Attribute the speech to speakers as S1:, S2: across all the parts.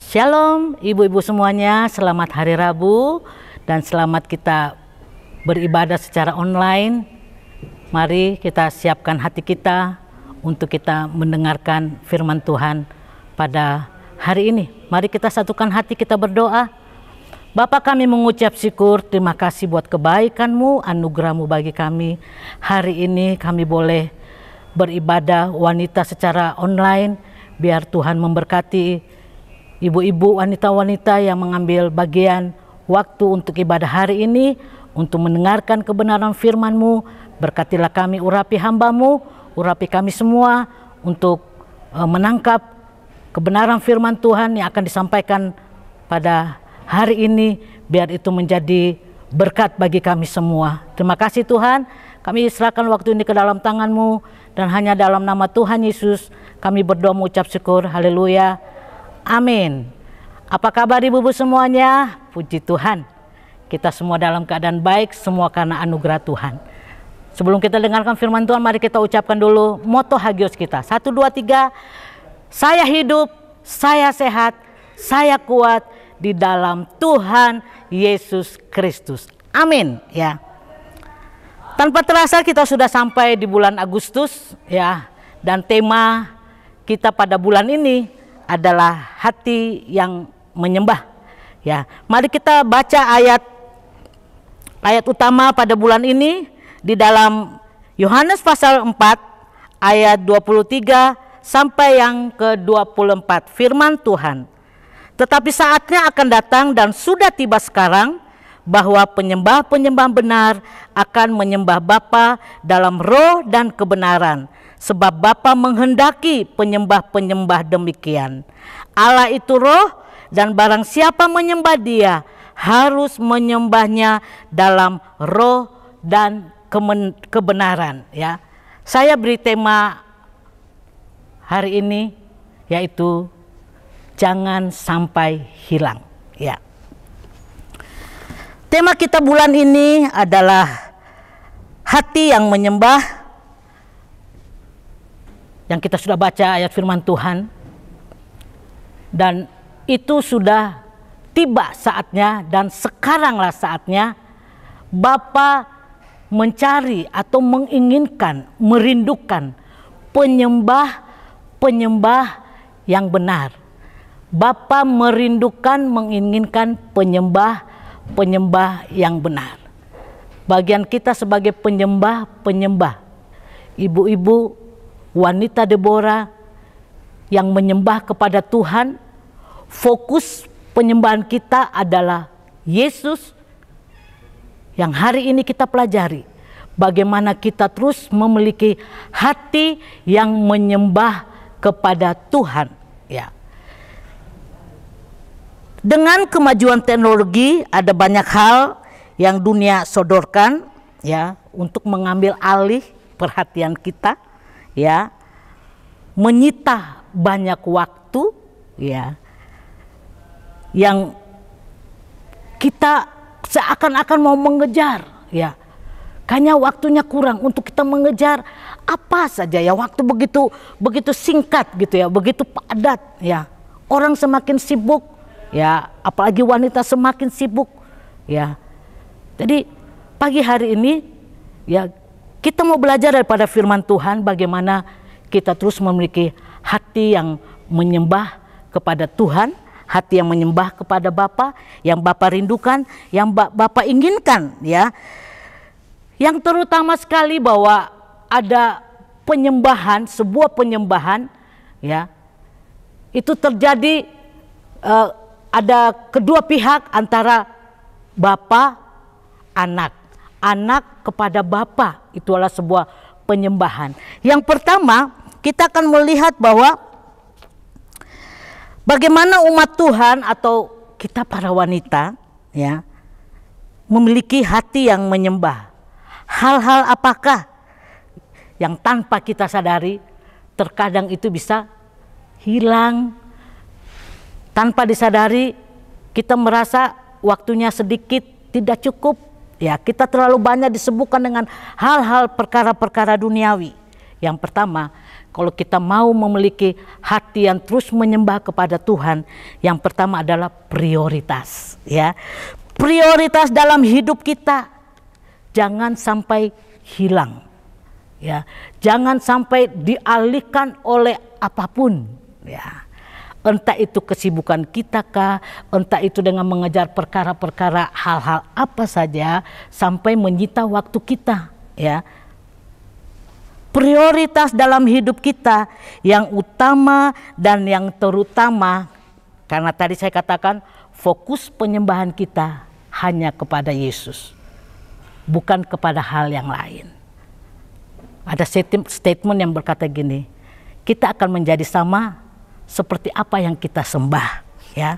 S1: Shalom ibu-ibu semuanya, selamat hari Rabu dan selamat kita beribadah secara online. Mari kita siapkan hati kita untuk kita mendengarkan firman Tuhan pada hari ini. Mari kita satukan hati, kita berdoa. Bapa, kami mengucap syukur, terima kasih buat kebaikan-Mu, anugerah-Mu bagi kami. Hari ini kami boleh beribadah wanita secara online. Biar Tuhan memberkati ibu-ibu, wanita-wanita yang mengambil bagian waktu untuk ibadah hari ini, untuk mendengarkan kebenaran firman-Mu. Berkatilah kami, urapi hamba-Mu, urapi kami semua untuk menangkap kebenaran firman Tuhan yang akan disampaikan pada hari ini, biar itu menjadi berkat bagi kami semua. Terima kasih Tuhan, kami serahkan waktu ini ke dalam tangan-Mu, dan hanya dalam nama Tuhan Yesus kami berdoa mengucap syukur. Haleluya. Amin. Apa kabar ibu-ibu semuanya? Puji Tuhan, kita semua dalam keadaan baik, semua karena anugerah Tuhan. Sebelum kita dengarkan firman Tuhan, mari kita ucapkan dulu moto Hagios kita. 1, 2, 3. Saya hidup, saya sehat, saya kuat di dalam Tuhan Yesus Kristus. Amin ya. Tanpa terasa kita sudah sampai di bulan Agustus ya, dan tema kita pada bulan ini adalah hati yang menyembah ya. Mari kita baca ayat utama pada bulan ini di dalam Yohanes pasal 4 ayat 23 sampai yang ke-24. Firman Tuhan, tetapi saatnya akan datang dan sudah tiba sekarang bahwa penyembah-penyembah benar akan menyembah Bapa dalam roh dan kebenaran, sebab Bapa menghendaki penyembah-penyembah demikian. Allah itu roh, dan barang siapa menyembah Dia harus menyembahnya dalam roh dan kebenaran ya. Saya beri tema hari ini yaitu jangan sampai hilang ya. Tema kita bulan ini adalah hati yang menyembah, yang kita sudah baca ayat firman Tuhan, dan itu sudah tiba saatnya dan sekaranglah saatnya Bapa mencari atau menginginkan, merindukan penyembah-penyembah yang benar. Bapa merindukan, menginginkan penyembah-penyembah yang benar. Bagian kita sebagai penyembah-penyembah, ibu-ibu, wanita Deborah yang menyembah kepada Tuhan, fokus penyembahan kita adalah Yesus. Yang hari ini kita pelajari bagaimana kita terus memiliki hati yang menyembah kepada Tuhan ya. Dengan kemajuan teknologi ada banyak hal yang dunia sodorkan ya untuk mengambil alih perhatian kita ya, menyita banyak waktu ya, yang kita seakan-akan mau mengejar ya. Kayaknya waktunya kurang untuk kita mengejar apa saja ya, waktu begitu singkat gitu ya, begitu padat ya. Orang semakin sibuk ya, apalagi wanita semakin sibuk ya. Jadi pagi hari ini ya kita mau belajar daripada firman Tuhan bagaimana kita terus memiliki hati yang menyembah kepada Tuhan, hati yang menyembah kepada Bapa, yang Bapa rindukan, yang Bapa inginkan ya. Yang terutama sekali bahwa ada penyembahan, sebuah penyembahan ya, itu terjadi ada kedua pihak antara Bapa, anak kepada Bapa. Itu adalah sebuah penyembahan. Yang pertama kita akan melihat bahwa bagaimana umat Tuhan atau kita para wanita ya memiliki hati yang menyembah. Hal-hal apakah yang tanpa kita sadari terkadang itu bisa hilang. Tanpa disadari kita merasa waktunya sedikit, tidak cukup ya, kita terlalu banyak disibukkan dengan hal-hal perkara-perkara duniawi. Yang pertama, kalau kita mau memiliki hati yang terus menyembah kepada Tuhan, yang pertama adalah prioritas, ya. Prioritas dalam hidup kita jangan sampai hilang, ya. Jangan sampai dialihkan oleh apapun, ya. Entah itu kesibukan kita kah, entah itu dengan mengejar perkara-perkara hal-hal apa saja sampai menyita waktu kita, ya. Prioritas dalam hidup kita yang utama dan yang terutama, karena tadi saya katakan fokus penyembahan kita hanya kepada Yesus, bukan kepada hal yang lain. Ada statement yang berkata gini, kita akan menjadi sama seperti apa yang kita sembah, ya.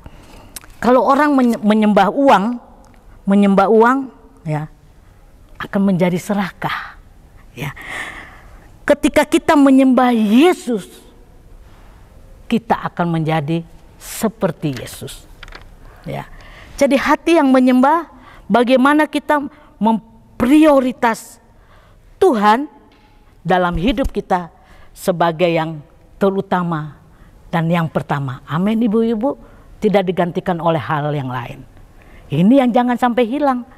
S1: Kalau orang menyembah uang, ya, akan menjadi serakah, ya. Ketika kita menyembah Yesus, kita akan menjadi seperti Yesus, ya. Jadi hati yang menyembah, bagaimana kita memprioritas Tuhan dalam hidup kita sebagai yang terutama dan yang pertama. Amin, ibu-ibu. Tidak digantikan oleh hal yang lain. Ini yang jangan sampai hilang.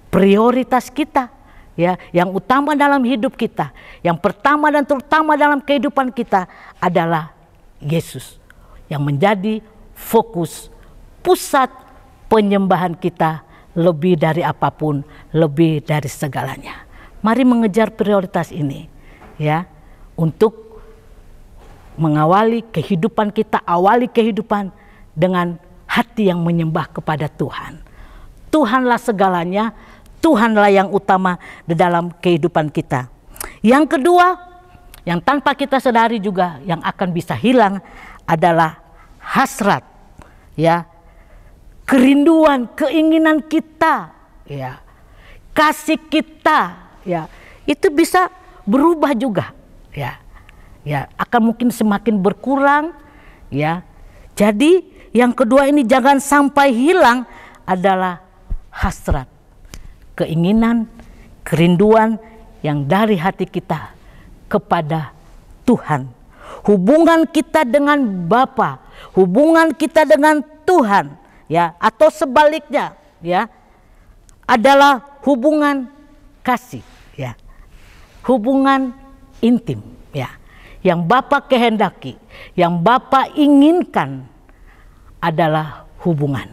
S1: Prioritas kita, ya, yang utama dalam hidup kita, yang pertama dan terutama dalam kehidupan kita adalah Yesus, yang menjadi fokus pusat penyembahan kita lebih dari apapun, lebih dari segalanya. Mari mengejar prioritas ini, ya, untuk mengawali kehidupan kita, awali kehidupan dengan hati yang menyembah kepada Tuhan. Tuhanlah segalanya, Tuhanlah yang utama di dalam kehidupan kita. Yang kedua, yang tanpa kita sadari juga yang akan bisa hilang adalah hasrat, ya, kerinduan, keinginan kita, ya, kasih kita, ya, itu bisa berubah juga, ya, ya, akan mungkin semakin berkurang, ya. Jadi yang kedua ini jangan sampai hilang adalah hasrat, keinginan, kerinduan yang dari hati kita kepada Tuhan. Hubungan kita dengan Bapa, hubungan kita dengan Tuhan, ya, atau sebaliknya, ya, adalah hubungan kasih, ya, hubungan intim, ya, yang Bapa kehendaki, yang Bapa inginkan adalah hubungan,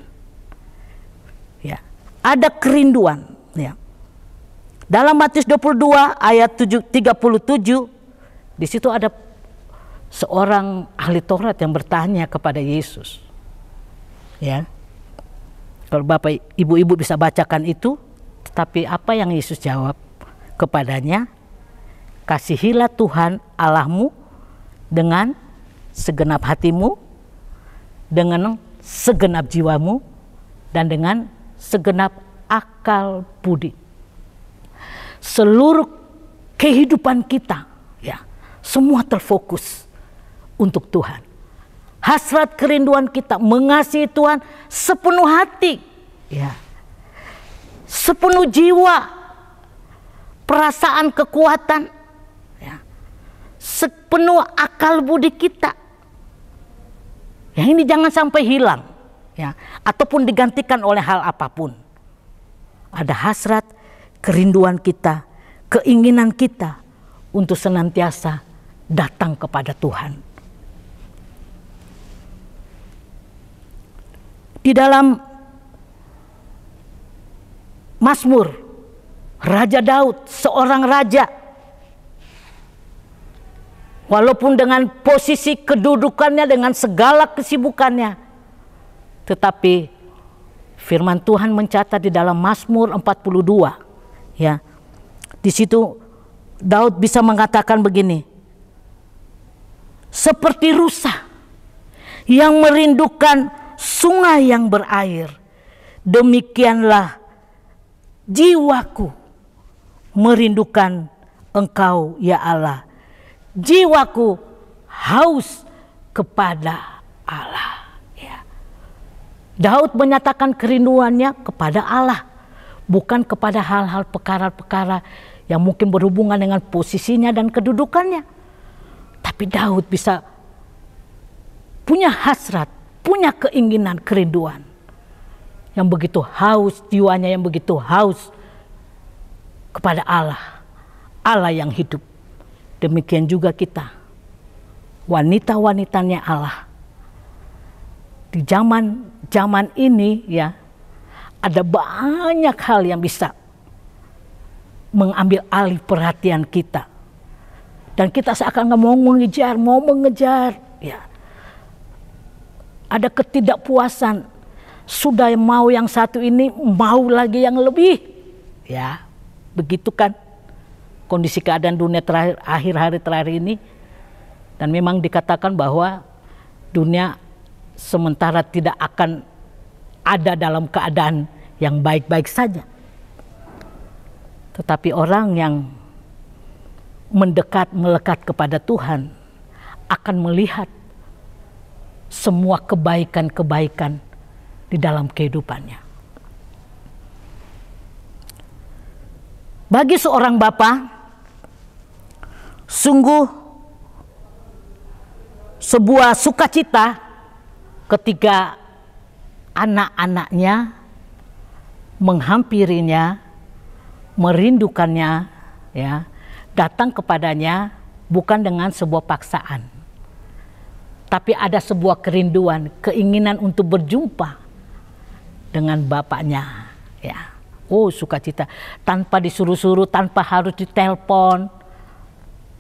S1: ya, ada kerinduan. Ya. Dalam Matius 22 ayat 37, di situ ada seorang ahli Taurat yang bertanya kepada Yesus. Ya. Kalau Bapak Ibu-ibu bisa bacakan itu, tetapi apa yang Yesus jawab kepadanya? Kasihilah Tuhan Allahmu dengan segenap hatimu, dengan segenap jiwamu, dan dengan segenap akal budi. Seluruh kehidupan kita, ya, semua terfokus untuk Tuhan. Hasrat kerinduan kita mengasihi Tuhan sepenuh hati, ya, sepenuh jiwa, perasaan, kekuatan, ya, sepenuh akal budi kita. Yang ini jangan sampai hilang, ya, ataupun digantikan oleh hal apapun. Ada hasrat, kerinduan kita, keinginan kita untuk senantiasa datang kepada Tuhan. Di dalam Mazmur, Raja Daud, seorang raja, walaupun dengan posisi kedudukannya, dengan segala kesibukannya, tetapi firman Tuhan mencatat di dalam Mazmur 42, ya. Di situ Daud bisa mengatakan begini, seperti rusa yang merindukan sungai yang berair, demikianlah jiwaku merindukan Engkau ya Allah. Jiwaku haus kepada Allah. Daud menyatakan kerinduannya kepada Allah, bukan kepada hal-hal perkara-perkara yang mungkin berhubungan dengan posisinya dan kedudukannya. Tapi Daud bisa punya hasrat, punya keinginan, kerinduan yang begitu haus, jiwanya yang begitu haus kepada Allah, Allah yang hidup. Demikian juga kita, wanita-wanitanya Allah. Di zaman ini ya, ada banyak hal yang bisa mengambil alih perhatian kita. Dan kita seakan mau mengejar, ya. Ada ketidakpuasan, sudah mau yang satu ini, mau lagi yang lebih. Ya, begitu kan kondisi keadaan dunia terakhir, akhir hari terakhir ini. Dan memang dikatakan bahwa dunia sementara tidak akan ada dalam keadaan yang baik-baik saja. Tetapi orang yang melekat kepada Tuhan akan melihat semua kebaikan-kebaikan di dalam kehidupannya. Bagi seorang bapa, sungguh sebuah sukacita ketika anak-anaknya menghampirinya, merindukannya, ya, datang kepadanya bukan dengan sebuah paksaan, tapi ada sebuah kerinduan, keinginan untuk berjumpa dengan bapaknya, ya. Oh, sukacita, tanpa disuruh-suruh, tanpa harus ditelepon.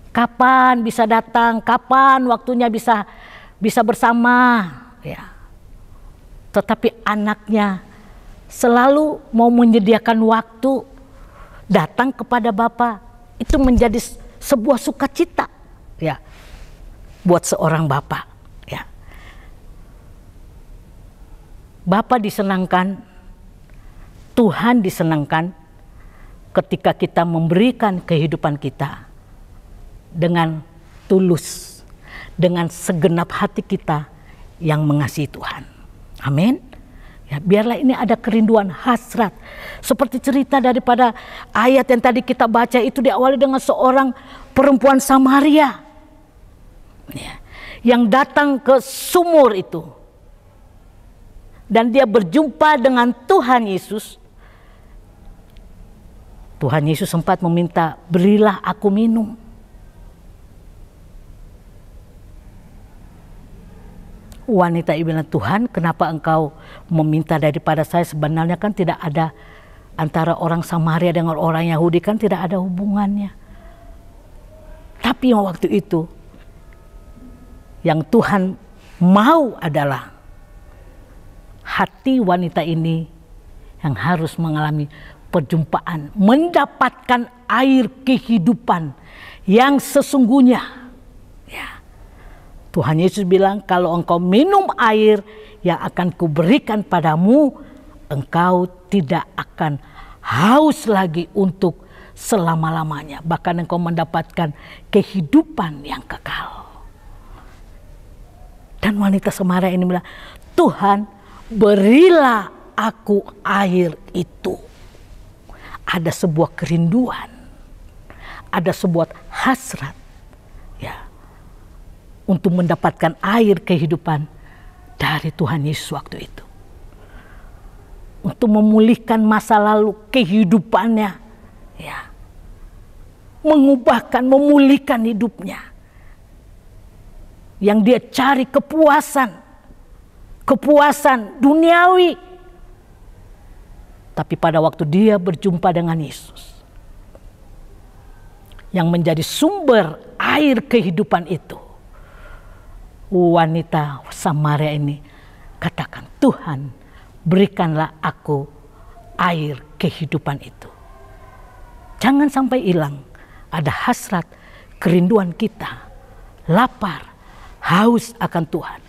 S1: Kapan bisa datang? Kapan waktunya bisa bersama, ya. Tetapi anaknya selalu mau menyediakan waktu datang kepada Bapa. Itu menjadi sebuah sukacita, ya, buat seorang bapak, ya. Bapa disenangkan, Tuhan disenangkan ketika kita memberikan kehidupan kita dengan tulus, dengan segenap hati kita yang mengasihi Tuhan. Amin. Ya, biarlah ini ada kerinduan, hasrat. Seperti cerita daripada ayat yang tadi kita baca itu diawali dengan seorang perempuan Samaria, ya, yang datang ke sumur itu. Dan dia berjumpa dengan Tuhan Yesus. Tuhan Yesus sempat meminta, berilah aku minum. Wanita itu bilang, Tuhan, kenapa engkau meminta daripada saya? Sebenarnya kan tidak ada antara orang Samaria dengan orang Yahudi, kan tidak ada hubungannya. Tapi waktu itu yang Tuhan mau adalah hati wanita ini yang harus mengalami perjumpaan, mendapatkan air kehidupan yang sesungguhnya. Tuhan Yesus bilang, kalau engkau minum air yang akan kuberikan padamu, engkau tidak akan haus lagi untuk selama-lamanya. Bahkan engkau mendapatkan kehidupan yang kekal. Dan wanita Samaria ini bilang, Tuhan, berilah aku air itu. Ada sebuah kerinduan, ada sebuah hasrat, ya, untuk mendapatkan air kehidupan dari Tuhan Yesus waktu itu. Untuk memulihkan masa lalu kehidupannya, ya. Mengubahkan, memulihkan hidupnya. Yang dia cari kepuasan duniawi. Tapi pada waktu dia berjumpa dengan Yesus, yang menjadi sumber air kehidupan itu, wanita Samaria ini katakan, Tuhan, berikanlah aku air kehidupan itu. Jangan sampai hilang. Ada hasrat, kerinduan kita, lapar, haus akan Tuhan,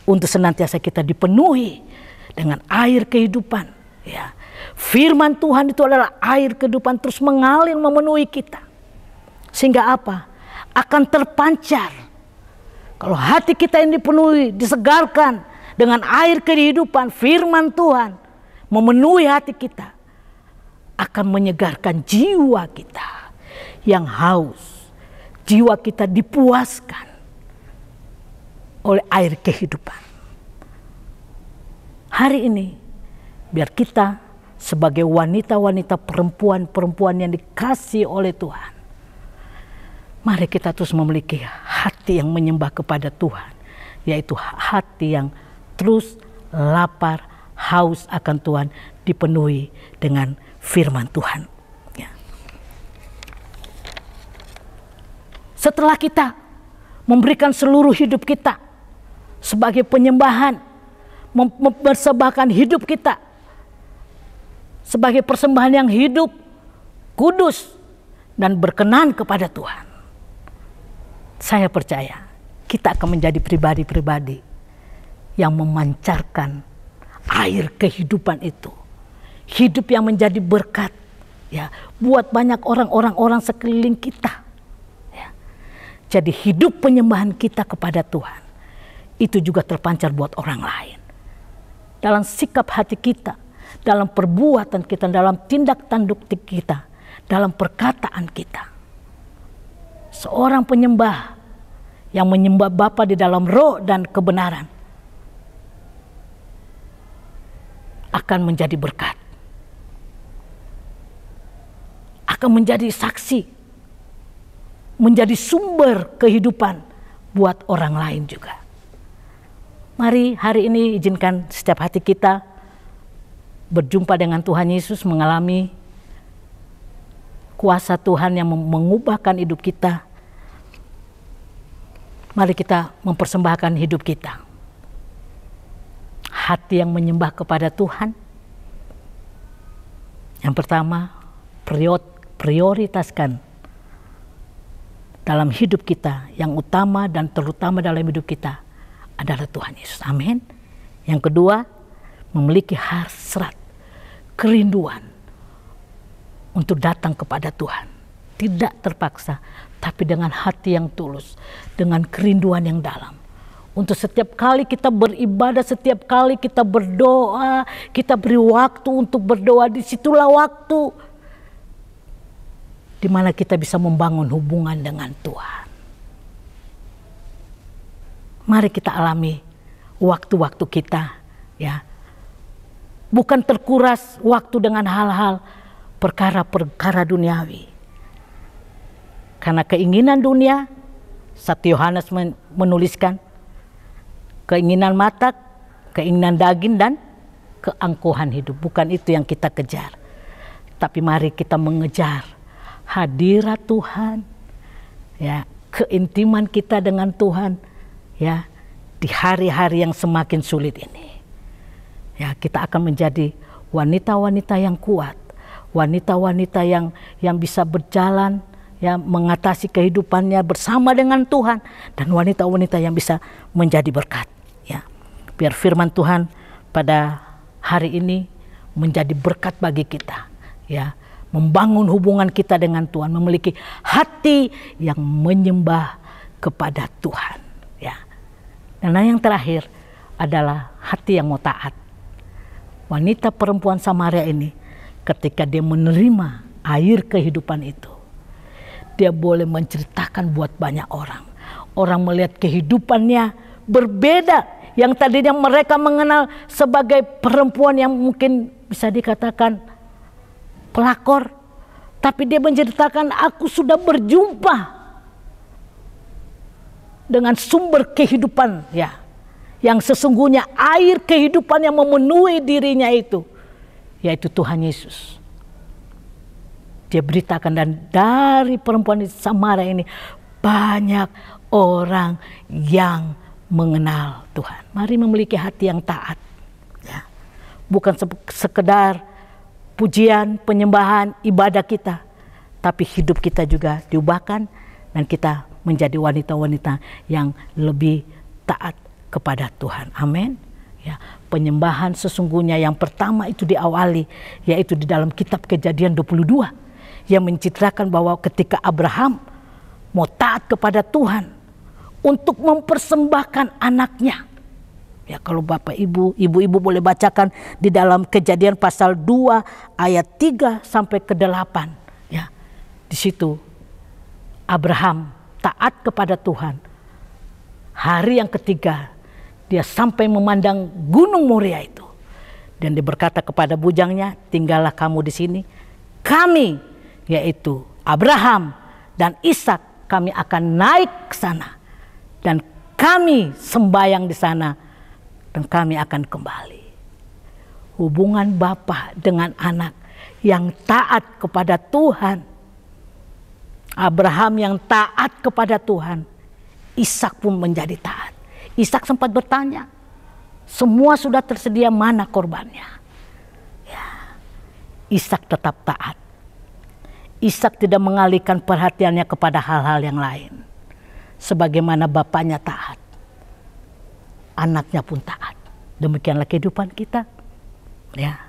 S1: untuk senantiasa kita dipenuhi dengan air kehidupan. Ya, firman Tuhan itu adalah air kehidupan, terus mengalir memenuhi kita. Sehingga apa? Akan terpancar. Kalau hati kita ini dipenuhi, disegarkan dengan air kehidupan, firman Tuhan memenuhi hati kita, akan menyegarkan jiwa kita yang haus. Jiwa kita dipuaskan, oleh air kehidupan. Hari ini biar kita sebagai wanita-wanita, perempuan-perempuan yang dikasihi oleh Tuhan, mari kita terus memiliki hati yang menyembah kepada Tuhan, yaitu hati yang terus lapar, haus akan Tuhan, dipenuhi dengan firman Tuhan. Ya. Setelah kita memberikan seluruh hidup kita sebagai penyembahan, mempersembahkan hidup kita sebagai persembahan yang hidup, kudus, dan berkenan kepada Tuhan, saya percaya kita akan menjadi pribadi-pribadi yang memancarkan air kehidupan itu. Hidup yang menjadi berkat, ya, buat banyak orang sekeliling kita. Ya. Jadi hidup penyembahan kita kepada Tuhan itu juga terpancar buat orang lain. Dalam sikap hati kita, dalam perbuatan kita, dalam tindak tanduk kita, dalam perkataan kita. Seorang penyembah yang menyembah Bapa di dalam roh dan kebenaran akan menjadi berkat, akan menjadi saksi, menjadi sumber kehidupan buat orang lain juga. Mari hari ini izinkan setiap hati kita berjumpa dengan Tuhan Yesus, mengalami kuasa Tuhan yang mengubahkan hidup kita. Mari kita mempersembahkan hidup kita. Hati yang menyembah kepada Tuhan. Yang pertama, prioritaskan dalam hidup kita, yang utama dan terutama dalam hidup kita adalah Tuhan Yesus. Amin. Yang kedua, memiliki hasrat, kerinduan untuk datang kepada Tuhan. Tidak terpaksa, tapi dengan hati yang tulus, dengan kerinduan yang dalam. Untuk setiap kali kita beribadah, setiap kali kita berdoa, kita beri waktu untuk berdoa. Disitulah waktu di mana kita bisa membangun hubungan dengan Tuhan. Mari kita alami waktu-waktu kita, ya. Bukan terkuras waktu dengan hal-hal perkara-perkara duniawi. Karena keinginan dunia, 1 Yohanes menuliskan, keinginan mata, keinginan daging, dan keangkuhan hidup. Bukan itu yang kita kejar. Tapi mari kita mengejar hadirat Tuhan, ya, keintiman kita dengan Tuhan, ya, di hari-hari yang semakin sulit ini. Ya, kita akan menjadi wanita-wanita yang kuat, wanita-wanita yang bisa berjalan, ya, mengatasi kehidupannya bersama dengan Tuhan, dan wanita-wanita yang bisa menjadi berkat. Ya, biar firman Tuhan pada hari ini menjadi berkat bagi kita. Ya, membangun hubungan kita dengan Tuhan, memiliki hati yang menyembah kepada Tuhan. Ya, dan yang terakhir adalah hati yang mau taat. Wanita perempuan Samaria ini, ketika dia menerima air kehidupan itu, dia boleh menceritakan buat banyak orang. Orang melihat kehidupannya berbeda. Yang tadinya mereka mengenal sebagai perempuan yang mungkin bisa dikatakan pelakor. Tapi dia menceritakan, aku sudah berjumpa dengan sumber kehidupan, ya, yang sesungguhnya air kehidupan yang memenuhi dirinya itu, yaitu Tuhan Yesus. Dia beritakan, dan dari perempuan di Samaria ini banyak orang yang mengenal Tuhan. Mari memiliki hati yang taat, ya. Bukan sekedar pujian, penyembahan, ibadah kita, tapi hidup kita juga diubahkan dan kita menjadi wanita-wanita yang lebih taat kepada Tuhan. Amin. Ya, penyembahan sesungguhnya yang pertama itu diawali, yaitu di dalam kitab Kejadian 22, yang mencitrakan bahwa ketika Abraham mau taat kepada Tuhan untuk mempersembahkan anaknya. Ya, kalau Bapak Ibu, Ibu-ibu boleh bacakan di dalam Kejadian pasal 2 ayat 3 sampai ke 8. Ya, di situ Abraham taat kepada Tuhan. Hari yang ketiga dia sampai memandang Gunung Moria itu. Dan dia berkata kepada bujangnya, tinggallah kamu di sini. Kami, yaitu Abraham dan Ishak, kami akan naik ke sana. Dan kami sembahyang di sana. Dan kami akan kembali. Hubungan bapa dengan anak yang taat kepada Tuhan. Abraham yang taat kepada Tuhan. Ishak pun menjadi taat. Ishak sempat bertanya, semua sudah tersedia, mana korbannya? Ya, Ishak tetap taat. Ishak tidak mengalihkan perhatiannya kepada hal-hal yang lain. Sebagaimana bapaknya taat, anaknya pun taat. Demikianlah kehidupan kita. Ya,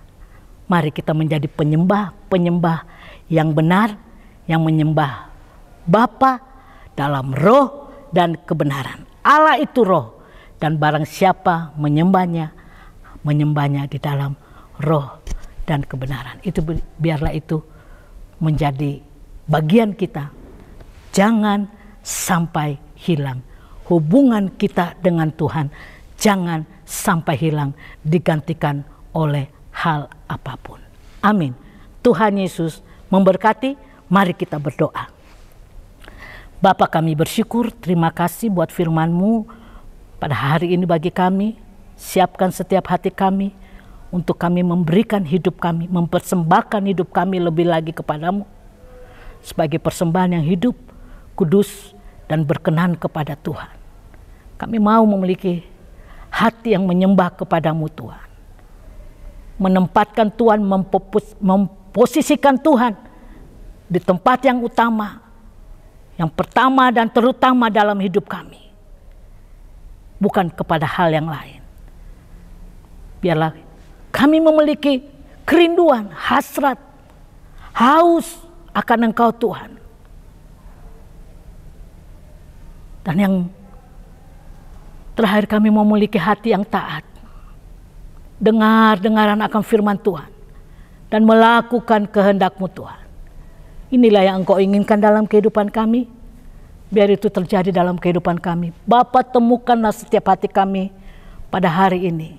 S1: mari kita menjadi penyembah yang benar, yang menyembah Bapa dalam roh dan kebenaran. Allah itu roh. Dan barang siapa menyembahnya di dalam roh dan kebenaran. Itu biarlah itu menjadi bagian kita. Jangan sampai hilang hubungan kita dengan Tuhan. Jangan sampai hilang digantikan oleh hal apapun. Amin. Tuhan Yesus memberkati. Mari kita berdoa. Bapa, kami bersyukur, terima kasih buat firman-Mu pada hari ini bagi kami. Siapkan setiap hati kami untuk kami memberikan hidup kami, mempersembahkan hidup kami lebih lagi kepadamu sebagai persembahan yang hidup, kudus, dan berkenan kepada Tuhan. Kami mau memiliki hati yang menyembah kepadamu Tuhan. Menempatkan Tuhan, memposisikan Tuhan di tempat yang utama, yang pertama dan terutama dalam hidup kami. Bukan kepada hal yang lain. Biarlah kami memiliki kerinduan, hasrat, haus akan Engkau Tuhan. Dan yang terakhir, kami memiliki hati yang taat. Dengar-dengaran akan firman Tuhan. Dan melakukan kehendak-Mu Tuhan. Inilah yang Engkau inginkan dalam kehidupan kami. Biar itu terjadi dalam kehidupan kami. Bapa, temukanlah setiap hati kami pada hari ini.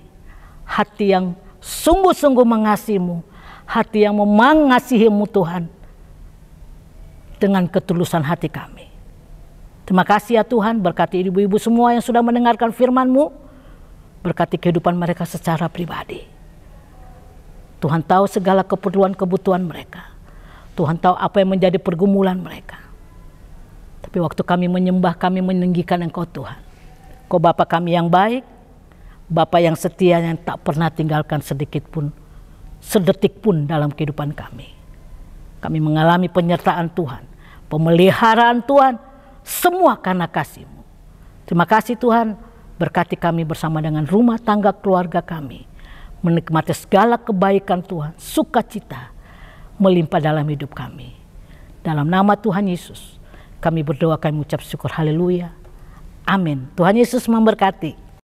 S1: Hati yang sungguh-sungguh mengasihi-Mu. Hati yang mengasihi-Mu Tuhan. Dengan ketulusan hati kami. Terima kasih ya Tuhan. Berkati ibu-ibu semua yang sudah mendengarkan firman-Mu. Berkati kehidupan mereka secara pribadi. Tuhan tahu segala kebutuhan mereka. Tuhan tahu apa yang menjadi pergumulan mereka. Tapi waktu kami menyembah, kami meninggikan Engkau Tuhan. Kau Bapa kami yang baik, Bapa yang setia, yang tak pernah tinggalkan sedikit pun, sedetik pun dalam kehidupan kami. Kami mengalami penyertaan Tuhan, pemeliharaan Tuhan, semua karena kasih-Mu. Terima kasih Tuhan, berkati kami bersama dengan rumah tangga keluarga kami. Menikmati segala kebaikan Tuhan, sukacita melimpah dalam hidup kami. Dalam nama Tuhan Yesus, kami berdoa, kami mengucap syukur, haleluya. Amin. Tuhan Yesus memberkati.